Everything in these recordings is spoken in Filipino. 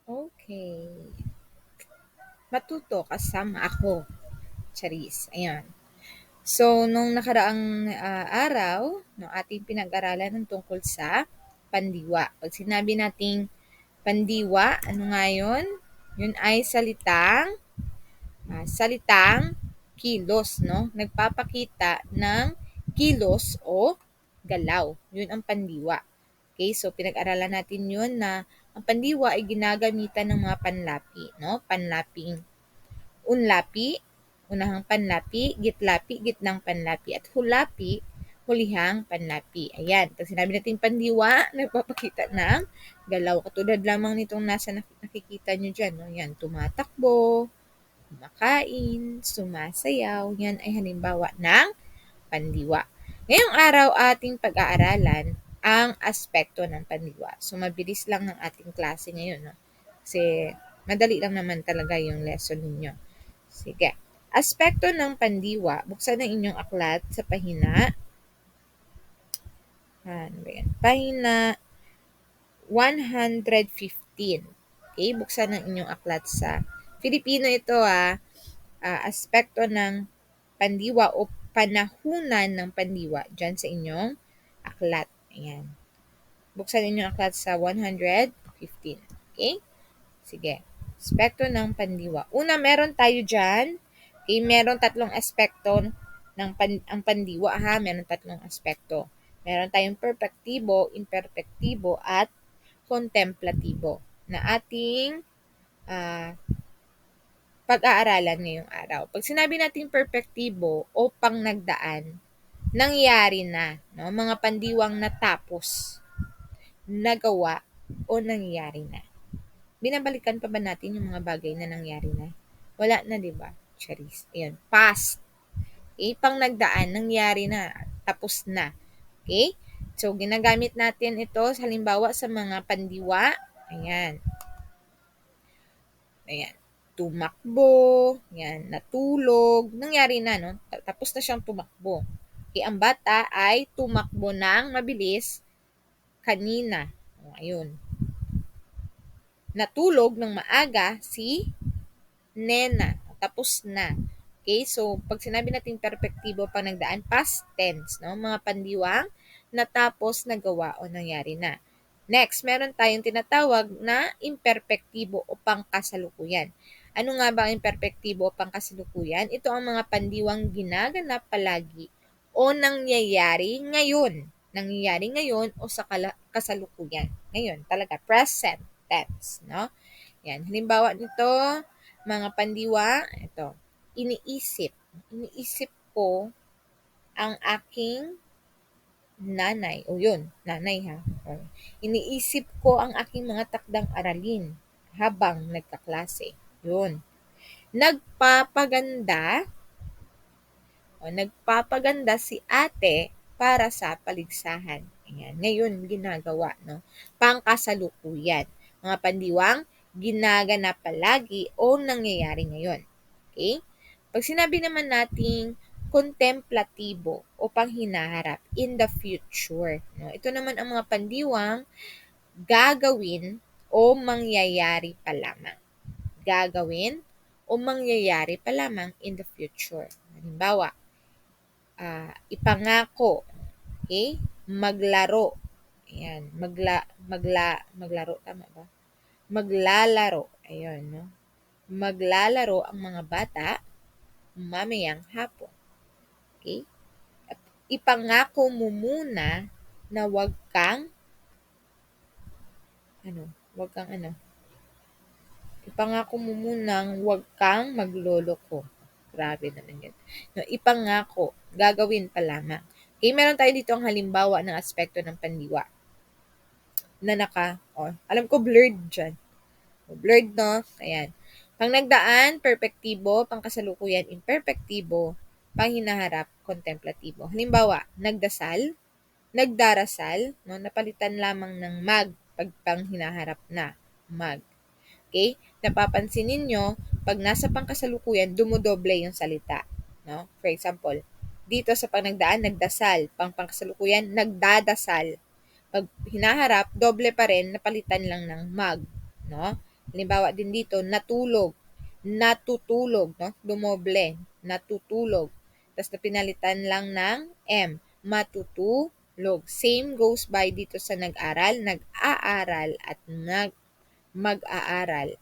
Okay. Matuto kasama ako. Charis. Ayan. So, nung nakaraang araw, no, ating pinag-aralan ng tungkol sa pandiwa. Pag sinabi nating pandiwa, ano nga yun? Yun ay salitang kilos, no? Nagpapakita ng kilos o galaw. Yun ang pandiwa. Okay, so pinag-aralan natin yun na ang pandiwa ay ginagamitan ng mga panlapi, no? Panlaping unlapi, unahang panlapi, gitlapi, gitnang panlapi, at hulapi, hulihang panlapi. Ayan, pag sinabi natin pandiwa, nagpapakita ng galaw. Katulad lamang nitong nasa nakikita nyo dyan. No? Yan, tumatakbo, kumakain, sumasayaw. Yan ay halimbawa ng pandiwa. Ngayong araw ating pag-aaralan ang aspekto ng pandiwa. So, mabilis lang ang ating klase ngayon. No? Kasi madali lang naman talaga yung lesson ninyo. Sige. Aspekto ng pandiwa. Buksan ang inyong aklat sa pahina. Ano ba yan? Pahina 115. Okay, buksan ang inyong aklat sa Filipino ito aspekto ng pandiwa o panahunan ng pandiwa dyan sa inyong aklat. Ayan. Buksan inyong aklat sa 115. Okay? Sige. Aspekto ng pandiwa. Una, meron tayo dyan. Okay, meron tatlong aspekto ng ang pandiwa ha. Meron tatlong aspekto. Meron tayong perpektibo, imperpektibo, at kontemplatibo na ating pag-aaralan ngayong araw. Pag sinabi nating perpektibo o pangnagdaan, nangyari na. No? Mga pandiwang natapos, nagawa, o nangyari na. Binabalikan pa ba natin yung mga bagay na nangyari na? Wala na, di ba? Charis. Ayan. Past. Okay? Pang nagdaan, nangyari na. Tapos na. Okay? So, ginagamit natin ito halimbawa sa mga pandiwa. Ayan. Ayan. Tumakbo. Ayan. Natulog. Nangyari na, no? Tapos na siyang tumakbo. Okay? Ang bata ay tumakbo ng mabilis kanina. Ayun. Natulog ng maaga si Nena. Tapos na. Okay, so pag sinabi natin perpektibo pang nagdaan, past tense, no? Mga pandiwang natapos, nagawa o nangyari na. Next, meron tayong tinatawag na imperpektibo o pangkasalukuyan. Ano nga ba ang imperpektibo o pangkasalukuyan? Ito ang mga pandiwang ginaganap palagi o nangyayari ngayon. Nangyayari ngayon o sa kasalukuyan. Ngayon, talaga, present tense, no? Yan. Halimbawa nito, mga pandiwa, ito, iniisip. Iniisip ko ang aking nanay. O yun, nanay ha. Iniisip ko ang aking mga takdang aralin habang nagkaklase. Yun. Nagpapaganda si ate para sa paligsahan. Ayan. Ngayon, ginagawa, no? Pangkasalukuyan. Mga pandiwang, ginaganap palagi o nangyayari ngayon. Okay? Pag sinabi naman nating kontemplatibo o panghinaharap in the future, no? Ito naman ang mga pandiwang gagawin o mangyayari pa lamang. Gagawin o mangyayari pa lamang in the future. Halimbawa, ipangako, okay? Maglaro. Ayan, maglaro, tama ba? Maglalaro. Ayun, no? Maglalaro ang mga bata mamayang hapon. Okay? At ipangako mo muna na wag kang ipangako mo munang wag kang magloloko. Grabe naman yun. No, ipangako, gagawin pa lamang. Okay, meron tayo dito ang halimbawa ng aspekto ng pandiwa. Alam ko blurred dyan. Blurred, no? Ayan. Pang nagdaan, perpektibo. Pang kasalukuyan, imperpektibo. Pang hinaharap, kontemplatibo. Halimbawa, nagdarasal, no? Napalitan lamang ng mag pag pang hinaharap na mag. Okay? Napapansin ninyo, pag nasa pangkasalukuyan, dumodoble yung salita. No? For example, dito sa panagdaan, nagdasal. Pangkasalukuyan, nagdadasal. Pag hinaharap, doble pa rin, napalitan lang ng mag. No? Halimbawa din dito, natulog, natutulog, no? Dumoble, natutulog. Tapos na pinalitan lang ng M, matutulog. Same goes by dito sa nag-aral, nag-aaral at mag-aaral.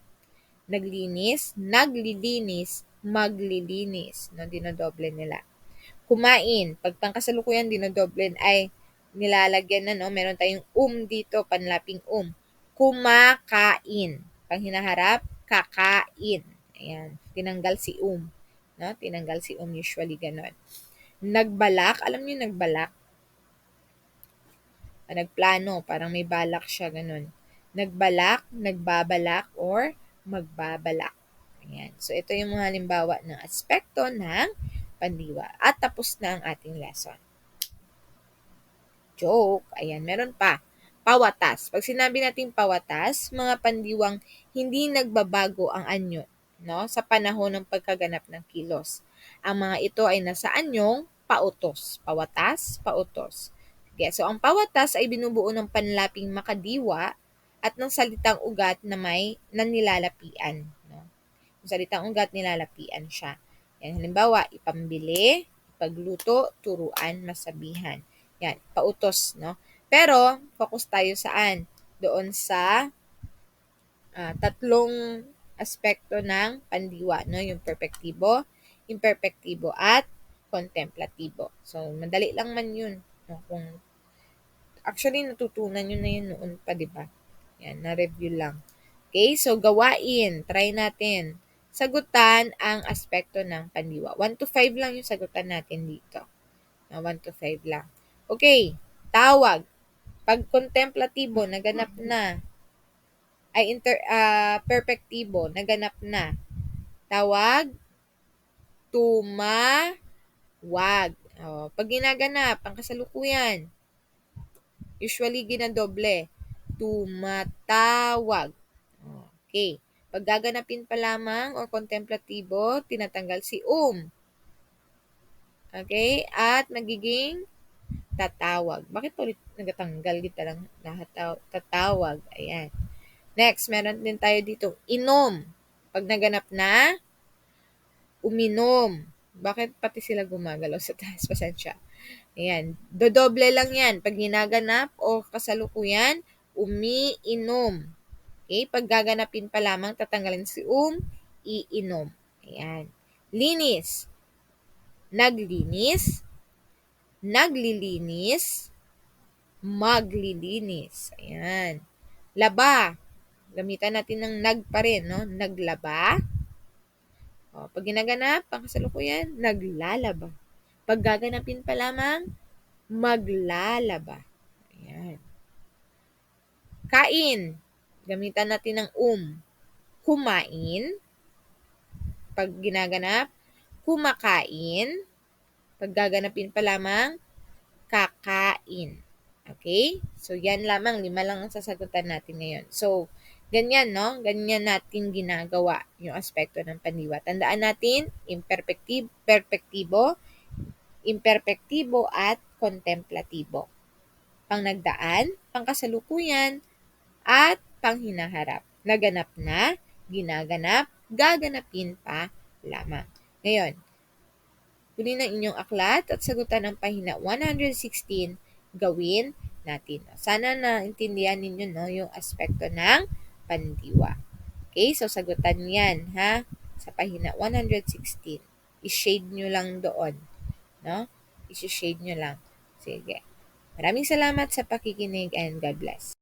Naglinis, naglilinis, maglilinis. No, dinodoble nila. Kumain, pag pangkasalukuyan dinodoble ay nilalagyan na, no? Meron tayong dito, panlaping Kumakain. Pang hinaharap, kakain. Ayan, tinanggal si no? Tinanggal si usually ganon. Nagbalak, alam niyo nagbalak? Nagplano, parang may balak siya, ganun. Nagbalak, nagbabalak, or magbabalak. Ayan. So, ito yung mga halimbawa ng aspekto ng pandiwa. At tapos na ang ating lesson. Joke. Ayan, meron pa. Pawatas. Pag sinabi natin pawatas, mga pandiwang hindi nagbabago ang anyo, no, sa panahon ng pagkaganap ng kilos. Ang mga ito ay nasa anyong pautos. Pawatas, pautos. Okay, so ang pawatas ay binubuo ng panlaping makadiwa at ng salitang ugat na may nanilalapian. No? Yung salitang ugat, nilalapian siya. Yan, halimbawa, ipambili, ipagluto, turuan, masabihan. Yan, pautos, no? Pero, focus tayo saan? Doon sa tatlong aspekto ng pandiwa, no? Yung perpektibo, imperpektibo, at kontemplatibo. So, madali lang man yun. No? Actually, natutunan nyo na yun noon pa, di ba? Yan, na-review lang. Okay, so gawain. Try natin. Sagutan ang aspekto ng pandiwa. 1 to 5 lang yung sagutan natin dito. 1 to 5 lang. Okay, tawag. Pag kontemplatibo, naganap na. Ay, perpektibo, naganap na. Tawag, tumawag. Pag ginaganap, ang kasalukuyan, usually ginadoble. Tumatawag. Okay. Pag gaganapin pa lamang or kontemplatibo, tinatanggal si Okay? At magiging tatawag. Bakit ulit nagatanggal? Kita lang lahat tatawag. Ayan. Next, meron din tayo dito, inom. Pag naganap na, uminom. Bakit pati sila gumagalaw sa taas? Pasensya. Ayan. Dodoble lang yan. Pag ginaganap o kasalukuyan, umiinom. Okay? Pag gaganapin pa lamang, tatanggalin si iinom. Ayan. Linis. Naglinis. Naglilinis. Maglilinis. Ayan. Laba. Gamitan natin ng nag pa rin, no? Naglaba. Pag ginaganap, pangkasalukuyan, naglalaba. Pag gaganapin pa lamang, maglalaba. Ayan. Kain. Gamitan natin ng Kumain. Pag ginaganap, kumakain. Pag gaganapin pa lamang, kakain. Okay? So, yan lamang. 5 lang ang sasagutan natin ngayon. So, ganyan, no? Ganyan natin ginagawa yung aspekto ng pandiwa. Tandaan natin, perpektibo, imperpektibo, at kontemplatibo. Pang nagdaan, pang kasalukuyan, at pang hinaharap. Naganap na, ginaganap, gaganapin pa lamang. Ngayon, kunin ang inyong aklat at sagutan ng pahina 116, gawin natin. Sana naintindihan ninyo, no, yung aspekto ng pandiwa. Okay, so sagutan yan, ha, sa pahina 116. I-shade nyo lang doon. No? I-shade nyo lang. Sige. Maraming salamat sa pakikinig and God bless.